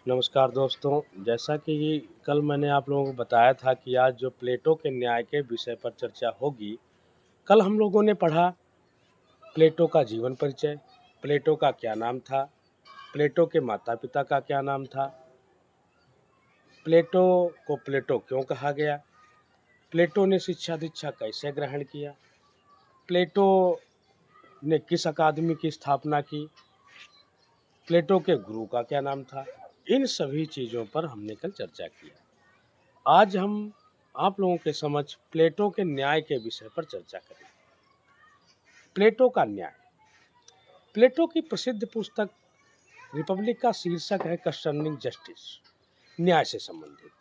नमस्कार दोस्तों, जैसा कि कल मैंने आप लोगों को बताया था कि आज जो प्लेटो के न्याय के विषय पर चर्चा होगी। कल हम लोगों ने पढ़ा प्लेटो का जीवन परिचय, प्लेटो का क्या नाम था, प्लेटो के माता-पिता का क्या नाम था, प्लेटो को प्लेटो क्यों कहा गया, प्लेटो ने शिक्षा-दीक्षा कैसे ग्रहण किया, प्लेटो ने किस अकादमी की स्थापना की, प्लेटो के गुरु का क्या नाम था। इन सभी चीज़ों पर हमने कल चर्चा किया। आज हम आप लोगों के समक्ष प्लेटो के न्याय के विषय पर चर्चा करें। प्लेटो का न्याय। प्लेटो की प्रसिद्ध पुस्तक रिपब्लिक का शीर्षक है कंसर्निंग जस्टिस, न्याय से संबंधित।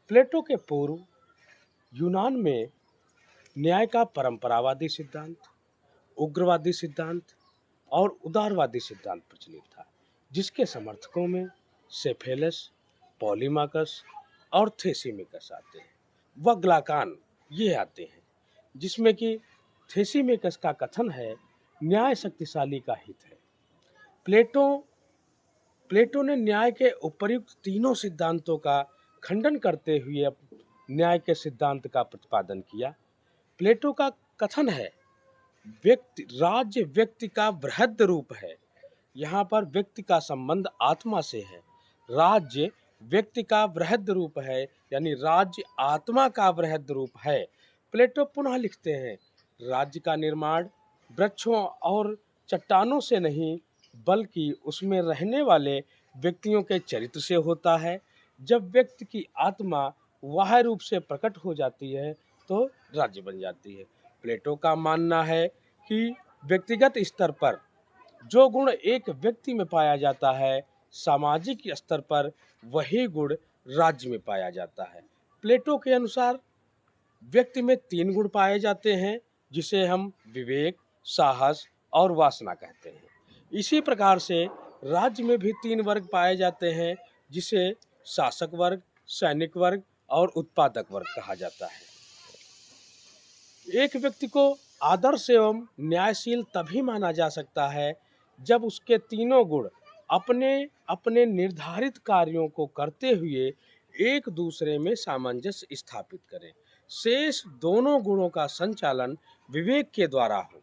प्लेटो के पूर्व यूनान में न्याय का परंपरावादी सिद्धांत, उग्रवादी सिद्धांत और उदारवादी सिद्धांत प्रचलित था, जिसके समर्थकों में सेफेलस, पॉलीमाकस और थेसिमिकस आते हैं। व ग्लाकान ये आते हैं, जिसमें कि थेसिमिकस का कथन है न्याय शक्तिशाली का हित है। प्लेटो प्लेटो ने न्याय के उपर्युक्त तीनों सिद्धांतों का खंडन करते हुए न्याय के सिद्धांत का प्रतिपादन किया। प्लेटो का कथन है राज्य व्यक्ति का बृहद रूप है। यहाँ पर व्यक्ति का संबंध आत्मा से है। राज्य व्यक्ति का बृहद रूप है, यानी राज्य आत्मा का बृहद रूप है। प्लेटो पुनः लिखते हैं, राज्य का निर्माण वृक्षों और चट्टानों से नहीं, बल्कि उसमें रहने वाले व्यक्तियों के चरित्र से होता है। जब व्यक्ति की आत्मा बाह्य रूप से प्रकट हो जाती है तो राज्य बन जाती है। प्लेटो का मानना है कि व्यक्तिगत स्तर पर जो गुण एक व्यक्ति में पाया जाता है, सामाजिक स्तर पर वही गुण राज्य में पाया जाता है। प्लेटो के अनुसार व्यक्ति में 3 गुण पाए जाते हैं, जिसे हम विवेक, साहस और वासना कहते हैं। इसी प्रकार से राज्य में भी 3 वर्ग पाए जाते हैं, जिसे शासक वर्ग, सैनिक वर्ग और उत्पादक वर्ग कहा जाता है। एक व्यक्ति को आदर्श एवं न्यायशील तभी माना जा सकता है जब उसके तीनों गुण अपने अपने निर्धारित कार्यों को करते हुए एक दूसरे में सामंजस्य स्थापित करें। शेष दोनों गुणों का संचालन विवेक के द्वारा हो।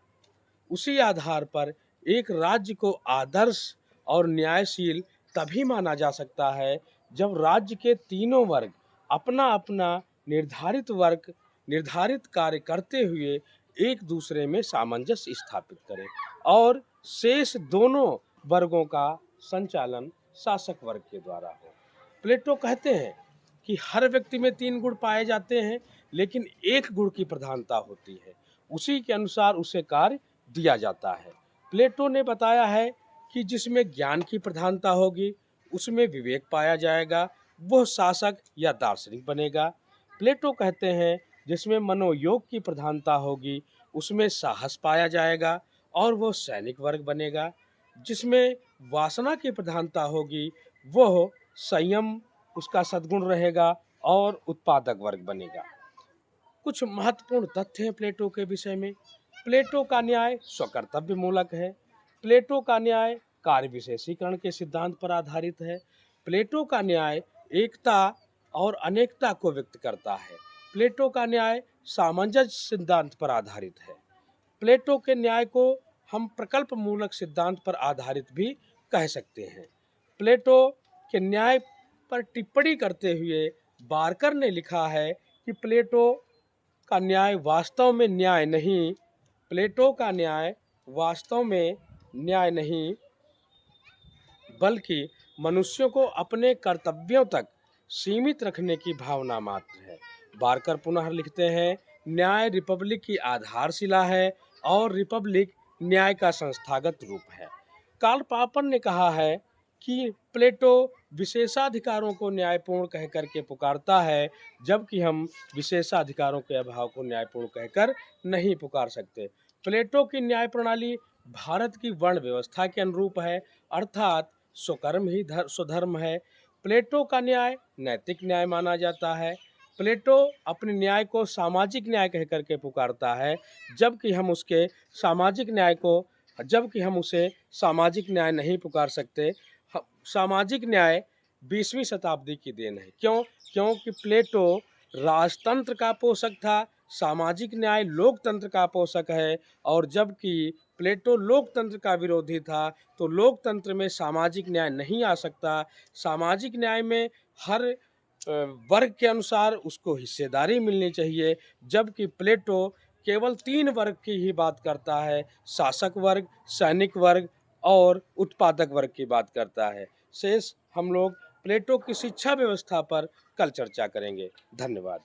उसी आधार पर एक राज्य को आदर्श और न्यायशील तभी माना जा सकता है जब राज्य के तीनों वर्ग अपना अपना निर्धारित कार्य करते हुए एक दूसरे में सामंजस्य स्थापित करें और शेष दोनों वर्गों का संचालन शासक वर्ग के द्वारा हो। प्लेटो कहते हैं कि हर व्यक्ति में 3 गुण पाए जाते हैं, लेकिन एक गुण की प्रधानता होती है। उसी के अनुसार उसे कार्य दिया जाता है। प्लेटो ने बताया है कि जिसमें ज्ञान की प्रधानता होगी उसमें विवेक पाया जाएगा, वह शासक या दार्शनिक बनेगा। प्लेटो कहते हैं जिसमें मनोयोग की प्रधानता होगी उसमें साहस पाया जाएगा और वह सैनिक वर्ग बनेगा। जिसमें वासना की प्रधानता होगी वह संयम उसका सद्गुण रहेगा और उत्पादक वर्ग बनेगा। कुछ महत्वपूर्ण तथ्य हैं प्लेटो के विषय में। प्लेटो का न्याय स्वकर्तव्य मूलक है। प्लेटो का न्याय कार्य विशेषीकरण के सिद्धांत पर आधारित है। प्लेटो का न्याय एकता और अनेकता को व्यक्त करता है। प्लेटो का न्याय सामंजस्य सिद्धांत पर आधारित है। प्लेटो के न्याय को हम प्रकल्प मूलक सिद्धांत पर आधारित भी कह सकते हैं। प्लेटो के न्याय पर टिप्पणी करते हुए बार्कर ने लिखा है कि प्लेटो का न्याय वास्तव में न्याय नहीं, प्लेटो का न्याय वास्तव में न्याय नहीं, बल्कि मनुष्यों को अपने कर्तव्यों तक सीमित रखने की भावना मात्र है। बार्कर पुनः लिखते हैं, न्याय रिपब्लिक की आधारशिला है और रिपब्लिक न्याय का संस्थागत रूप है। कार्ल पॉपर ने कहा है कि प्लेटो विशेषाधिकारों को न्यायपूर्ण कह करके पुकारता है, जबकि हम विशेषाधिकारों के अभाव को न्यायपूर्ण कहकर नहीं पुकार सकते। प्लेटो की न्याय प्रणाली भारत की वर्ण व्यवस्था के अनुरूप है, अर्थात स्वकर्म ही स्वधर्म है। प्लेटो का न्याय नैतिक न्याय माना जाता है। प्लेटो अपने न्याय को सामाजिक न्याय कह करके पुकारता है, जबकि हम उसे सामाजिक न्याय नहीं पुकार सकते। सामाजिक न्याय 20वीं शताब्दी की देन है। क्यों? क्योंकि प्लेटो राजतंत्र का पोषक था, सामाजिक न्याय लोकतंत्र का पोषक है, और जबकि प्लेटो लोकतंत्र का विरोधी था, तो लोकतंत्र में सामाजिक न्याय नहीं आ सकता। सामाजिक न्याय में हर वर्ग के अनुसार उसको हिस्सेदारी मिलनी चाहिए, जबकि प्लेटो केवल 3 वर्ग की ही बात करता है, शासक वर्ग, सैनिक वर्ग और उत्पादक वर्ग की बात करता है। शेष हम लोग प्लेटो की शिक्षा व्यवस्था पर कल चर्चा करेंगे। धन्यवाद।